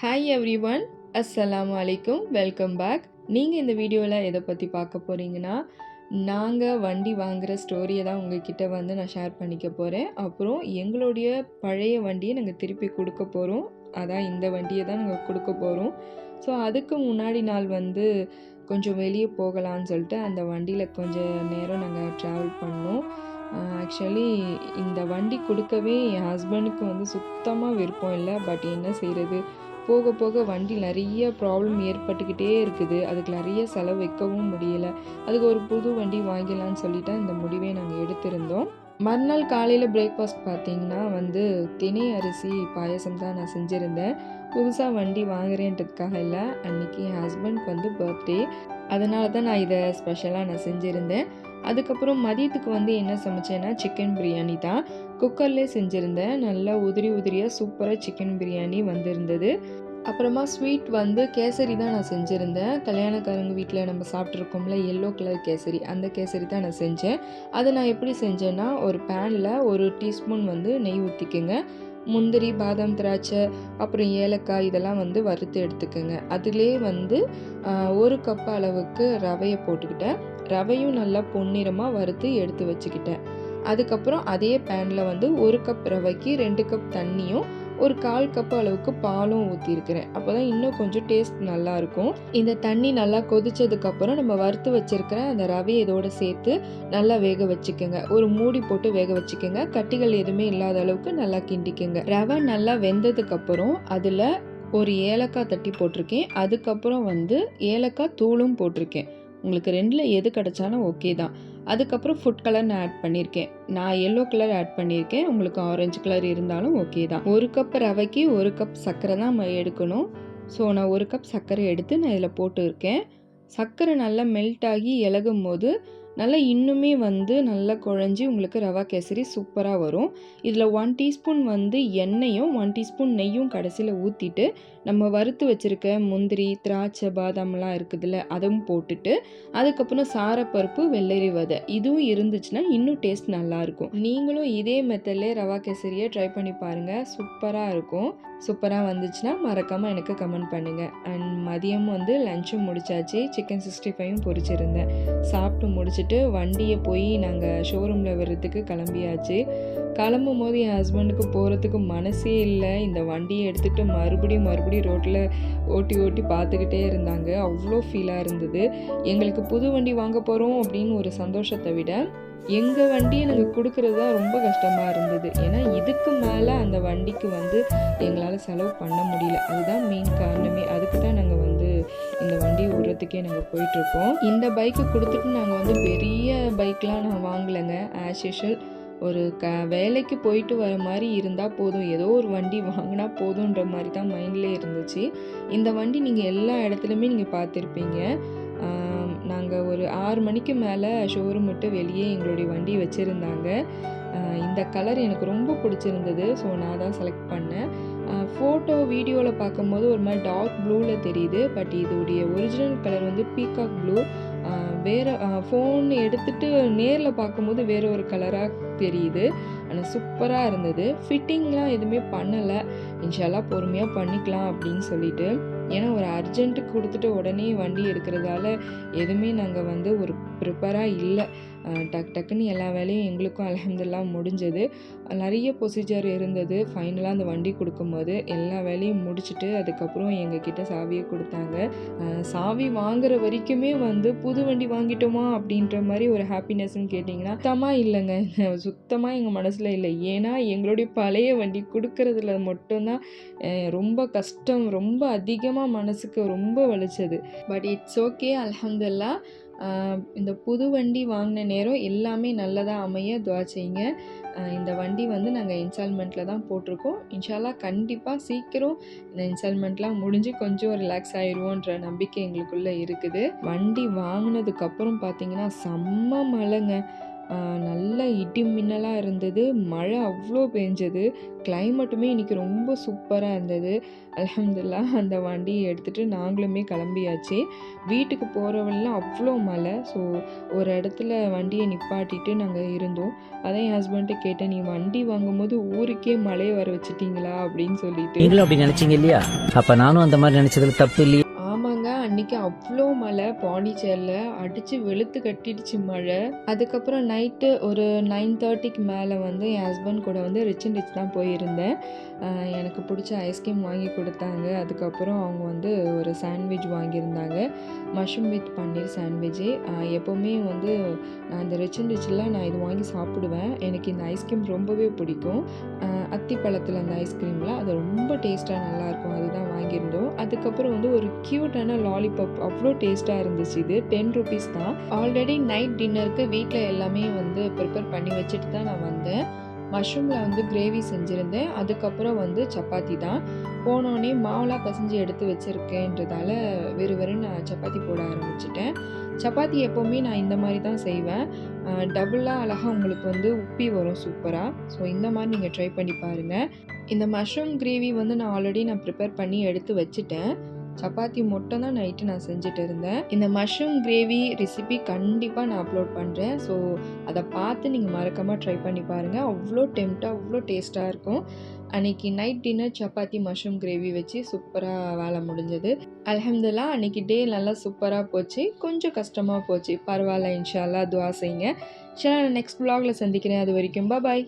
Hi everyone, அஸ்ஸலாமு அலைக்கும். Welcome back. நீங்கள் இந்த வீடியோவில் எதை பற்றி பார்க்க போகிறீங்கன்னா, நாங்கள் வண்டி வாங்குகிற ஸ்டோரியை தான் உங்ககிட்ட நான் ஷேர் பண்ணிக்க போகிறேன். அப்புறம் எங்களுடைய பழைய வண்டியை நாங்கள் திருப்பி கொடுக்க போகிறோம். அதான் இந்த வண்டியை தான் நாங்கள் கொடுக்க போகிறோம். ஸோ அதுக்கு முன்னாடி நாள் கொஞ்சம் வெளியே போகலான்னு சொல்லிட்டு அந்த வண்டியில் கொஞ்சம் நேரம் நாங்கள் ட்ராவல் பண்ணோம். ஆக்சுவலி இந்த வண்டி கொடுக்கவே என் ஹஸ்பண்டுக்கு சுத்தமாக விருப்பம் இல்லை. பட் என்ன செய்கிறது, போக போக வண்டி நிறைய ப்ராப்ளம் ஏற்பட்டுக்கிட்டே இருக்குது. அதுக்கு நிறைய செலவு வைக்கவும் முடியலை. அதுக்கு ஒரு புது வண்டி வாங்கிடலான்னு சொல்லிட்டு இந்த முடிவை நாங்கள் எடுத்திருந்தோம். மறுநாள் காலையில் பிரேக்ஃபாஸ்ட் பார்த்திங்கன்னா தினை அரிசி பாயசம் தான் நான் செஞ்சுருந்தேன். புதுசாக வண்டி வாங்குறேன்றதுக்காக இல்லை, அன்றைக்கி என் ஹஸ்பண்ட்க்கு பர்த்டே. அதனால தான் நான் இதை ஸ்பெஷலாக நான் செஞ்சுருந்தேன். அதுக்கப்புறம் மதியத்துக்கு என்ன சமைச்சேன்னா சிக்கன் பிரியாணி தான். குக்கர்லேயே செஞ்சுருந்தேன். நல்லா உதிரியாக சூப்பராக சிக்கன் பிரியாணி வந்திருந்தது. அப்புறமா ஸ்வீட் கேசரி தான் நான் செஞ்சுருந்தேன். கல்யாணக்காரங்க வீட்டில் நம்ம சாப்பிட்ருக்கோம்ல எல்லோ கலர் கேசரி, அந்த கேசரி தான் நான் செஞ்சேன். அதை நான் எப்படி செஞ்சேன்னா, ஒரு பேனில் 1 டீஸ்பூன் நெய் ஊற்றிக்குங்க. முந்திரி, பாதாம், திராட்சை, அப்புறம் ஏலக்காய் இதெல்லாம் வறுத்து எடுத்துக்கோங்க. அதிலே 1 கப் அளவுக்கு ரவையை போட்டுக்கிட்டேன். ரவையும் நல்லா பொன்னிறமாக வறுத்து எடுத்து வச்சுக்கிட்டேன். அதுக்கப்புறம் அதே பேனில் 1 கப் ரவைக்கு 2 கப் தண்ணியும் 1/4 கப் அளவுக்கு பாலும் ஊற்றிருக்கிறேன். அப்போ தான் இன்னும் கொஞ்சம் டேஸ்ட் நல்லாயிருக்கும். இந்த தண்ணி நல்லா கொதித்ததுக்கப்புறம் நம்ம வறுத்து வச்சுருக்கிற அந்த ரவையை இதோடு சேர்த்து நல்லா வேக வச்சுக்கோங்க. ஒரு மூடி போட்டு வேக வச்சுக்கோங்க. கட்டிகள் எதுவுமே இல்லாத அளவுக்கு நல்லா கிண்டிக்கோங்க. ரவை நல்லா வெந்ததுக்கப்புறம் அதில் ஒரு ஏலக்காய் தட்டி போட்டிருக்கேன். அதுக்கப்புறம் ஏலக்காய் தூளும் போட்டிருக்கேன். உங்களுக்கு 2ல் எது கிடைச்சாலும் ஓகே தான். அதுக்கப்புறம் ஃபுட் கலர் நான் ஆட் பண்ணியிருக்கேன். நான் எல்லோ கலர் ஆட் பண்ணியிருக்கேன். உங்களுக்கு ஆரஞ்சு கலர் இருந்தாலும் ஓகே தான். 1 கப் ரவைக்கு 1 கப் சர்க்கரை தான் நம்ம எடுக்கணும். ஸோ நான் 1 கப் சர்க்கரை எடுத்து நான் இதில் போட்டுருக்கேன். சர்க்கரை நல்லா மெல்ட் ஆகி இலகும் போது நல்லா இன்னுமே நல்லா குழஞ்சி உங்களுக்கு ரவா கேசரி சூப்பராக வரும். இதில் 1 டீஸ்பூன் எண்ணெயும் 1 டீஸ்பூன் நெய்யும் கடைசியில் ஊற்றிட்டு நம்ம வறுத்து வச்சுருக்க முந்திரி, திராட்சை, பாதாம்லாம் இருக்குதுல்ல, அதுவும் போட்டுட்டு அதுக்கப்புறம் சாரப்பருப்பு, வெள்ளரி விதை இதுவும் இருந்துச்சுன்னா இன்னும் டேஸ்ட் நல்லாயிருக்கும். நீங்களும் இதே மெத்தட்லேயே ரவா கேசரியை ட்ரை பண்ணி பாருங்கள். சூப்பராக இருக்கும். சூப்பராக வந்துச்சுன்னா மறக்காமல் எனக்கு கமெண்ட் பண்ணுங்கள். அண்ட் மதியம் லஞ்சும் முடிச்சாச்சு. சிக்கன் 65யும் பொரிச்சிருந்தேன். சாப்பிட்டு முடிச்சுட்டு வண்டியை போய் நாங்கள் ஷோரூமில் வர்றதுக்கு கிளம்பியாச்சு. கிளம்பும் போது என் ஹஸ்பண்டுக்கு போகிறதுக்கு மனசே இல்லை. இந்த வண்டியை எடுத்துகிட்டு மறுபடியும் ரோட்டில் ஓட்டி பார்த்துக்கிட்டே இருந்தாங்க. அவ்வளோ ஃபீலாக இருந்தது. எங்களுக்கு புது வண்டி வாங்க போகிறோம் அப்படின்னு ஒரு சந்தோஷத்தை விட எங்கள் வண்டியை நாங்கள் கொடுக்குறது தான் ரொம்ப கஷ்டமாக இருந்தது. ஏன்னா இதுக்கு மேலே அந்த வண்டிக்கு எங்களால் செலவு பண்ண முடியல. அதுதான் மெயின் காரணமே. அதுக்கு தான் நாங்கள் இந்த வண்டி விடுறதுக்கே நாங்கள் போயிட்டுருக்கோம். இந்த பைக்கு கொடுத்துட்டு நாங்கள் பெரிய பைக்லாம் நான் வாங்கலைங்க. ஆஸ் யூஷுவல் ஒரு வேலைக்கு போயிட்டு வர மாதிரி இருந்தால் போதும், ஏதோ ஒரு வண்டி வாங்கினா போதுன்ற மாதிரி தான் மைண்ட்லேயே இருந்துச்சு. இந்த வண்டி நீங்கள் எல்லா இடத்துலையுமே நீங்கள் பார்த்துருப்பீங்க. நாங்கள் ஒரு 6 மணிக்கு மேலே ஷோரூம் விட்டு வெளியே எங்களுடைய வண்டி வச்சுருந்தாங்க. இந்த கலர் எனக்கு ரொம்ப பிடிச்சிருந்தது. ஸோ நான் தான் செலக்ட் பண்ணேன். ஃபோட்டோ வீடியோவில் பார்க்கும்போது ஒரு மாதிரி டார்க் ப்ளூவில் தெரியுது. பட் இதோடைய ஒரிஜினல் கலர் பீகாக் ப்ளூ. வேறு ஃபோன் எடுத்துகிட்டு நேரில் பார்க்கும்போது வேறு ஒரு கலராக தெரியுது. ஆனால் சூப்பராக இருந்தது. ஃபிட்டிங்லாம் எதுவுமே பண்ணலை. இன்ஷால்லா பொறுமையாக பண்ணிக்கலாம் அப்படின்னு சொல்லிட்டு. ஏன்னா ஒரு அர்ஜென்ட்டுக்கு கொடுத்துட்டு உடனே வண்டி எடுக்கிறதால எதுவுமே நாங்கள் ஒரு ப்ரிப்பராக இல்லை. டக்குன்னு எல்லா வேலையும் எங்களுக்கும் அல்ஹம்துலில்லாஹ் முடிஞ்சது. நிறைய ப்ரொசீஜர் இருந்தது. ஃபைனலாக அந்த வண்டி கொடுக்கும்போது எல்லா வேலையும் முடிச்சுட்டு அதுக்கப்புறம் எங்ககிட்ட சாவியை கொடுத்தாங்க. சாவி வாங்குற வரைக்குமே புது வண்டி வாங்கிட்டோமா அப்படின்ற மாதிரி ஒரு ஹாப்பினஸ்ன்னு கேட்டிங்கன்னா சுத்தமாக இல்லைங்க. சுத்தமாக எங்கள் மனசில் இல்லை. ஏன்னா எங்களுடைய பழைய வண்டி கொடுக்கறதுல மட்டும்தான் ரொம்ப கஷ்டம், ரொம்ப அதிகமாக மனசுக்கு ரொம்ப வலிச்சது. பட் இட்ஸ் ஓகே, அல்ஹம்துலில்லாஹ். இந்த புது வண்டி வாங்கின நேரம் எல்லாமே நல்லதாக அமைய துஆ செய்யுங்க. இந்த வண்டி நாங்கள் இன்ஸ்டால்மெண்ட்டில் தான் போட்டிருக்கோம். இன்ஷால்லா கண்டிப்பாக சீக்கிரம் இந்த இன்ஸ்டால்மெண்ட்லாம் முடிஞ்சு கொஞ்சம் ரிலாக்ஸ் ஆயிடுவோன்ற நம்பிக்கை எங்களுக்குள்ளே இருக்குது. வண்டி வாங்கினதுக்கப்புறம் பார்த்திங்கன்னா செம்ம மழைங்க. நல்ல இடி மின்னலாக இருந்தது. மழை அவ்வளோ பெஞ்சது. கிளைமேட்டுமே இன்றைக்கி ரொம்ப சூப்பராக இருந்தது. அல்ஹம்துலில்லாஹ் அந்த வண்டியை எடுத்துகிட்டு நாங்களுமே கிளம்பியாச்சு. வீட்டுக்கு போகிற வழிலாம் அவ்வளோ மழை. ஸோ ஒரு இடத்துல வண்டியை நிப்பாட்டிட்டு நாங்கள் இருந்தோம். அதான் என் ஹஸ்பண்ட்ட கேட்டேன், "நீ வண்டி வாங்கும்போது ஊருக்கே மழையை வர வச்சுட்டீங்களா?" அப்படின்னு சொல்லிட்டு. நீங்களும் அப்படி நினைச்சீங்க இல்லையா? அப்ப நானும் அந்த மாதிரி நினைச்சதுல தப்பு இல்லையா? ஆமாங்க. அன்னைக்கு அவ்ளோ மழை பாண்டிச்சேரில. அடிச்சு வெளுத்து கட்டிடுச்சு மழை. அதுக்கப்புறம் நைட்டு ஒரு 9:30க்கு மேல வந்து என் ஹஸ்பண்ட் கூட வந்து ரிச் அண்ட் ரிச் தான் போயிருந்தேன். எனக்கு பிடிச்ச ஐஸ்கிரீம் வாங்கி குடுத்தாங்க. அதுக்கப்புறம் அவங்க வந்து ஒரு சாண்ட்விச் வாங்கியிருந்தாங்க. Mushroom with paneer sandwich. எப்போவுமே வந்து நான் இந்த ரிச் அண்ட் ரிச்ல நான் இது வாங்கி சாப்பிடுவேன். எனக்கு இந்த ஐஸ்கிரீம் ரொம்பவே பிடிக்கும். அத்திப்பழத்தில அந்த ஐஸ்கிரீம்ல அது ரொம்ப டேஸ்ட்டாக நல்லாயிருக்கும். அதுதான் வாங்கியிருந்தோம். அதுக்கப்புறம் வந்து ஒரு க்யூட்டான லாலிபாப் அவ்வளோ டேஸ்ட்டாக இருந்துச்சு. இது ₹10 தான். ஆல்ரெடி நைட் டின்னருக்கு வீட்டில் எல்லாமே வந்து ப்ரிப்பேர் பண்ணி வச்சுட்டு தான் நான் வந்தேன். மஷ்ரூமில் வந்து கிரேவி செஞ்சுருந்தேன். அதுக்கப்புறம் வந்து சப்பாத்தி தான். போனோடனே மாவுலாம் பிசைஞ்சு எடுத்து வச்சுருக்கேன்றதால வெறும் நான் சப்பாத்தி போட ஆரம்பிச்சிட்டேன். சப்பாத்தி எப்போவுமே நான் இந்த மாதிரி தான் செய்வேன். டபுளாக அழகாக உங்களுக்கு வந்து உப்பி வரும் சூப்பராக. ஸோ இந்த மாதிரி நீங்கள் ட்ரை பண்ணி பாருங்கள். இந்த மஷ்ரூம் கிரேவி வந்து நான் ப்ரிப்பேர் பண்ணி எடுத்து வச்சுட்டேன். சப்பாத்தி மட்டும் தான் நைட்டு நான் செஞ்சுட்டு இருந்தேன். இந்த மஷ்ரூம் கிரேவி ரெசிபி கண்டிப்பாக நான் அப்லோட் பண்ணுறேன். ஸோ அதை பார்த்து நீங்கள் மறக்காமல் ட்ரை பண்ணி பாருங்கள். அவ்வளோ அவ்வளோ டேஸ்ட்டாக இருக்கும். அன்றைக்கி night dinner chapati mushroom gravy வச்சு சூப்பராக வேலை முடிஞ்சது. அல்ஹம்துலில்லாஹ் அன்றைக்கி டே நல்லா சூப்பராக போச்சு. கொஞ்சம் கஷ்டமாக போச்சு. பரவாயில்ல, இன்ஷா அல்லாஹ் துஆ செய்யுங்க. சரி, நான் நெக்ஸ்ட் vlogல சந்திக்கிறேன். அது வரைக்கும் பாய்.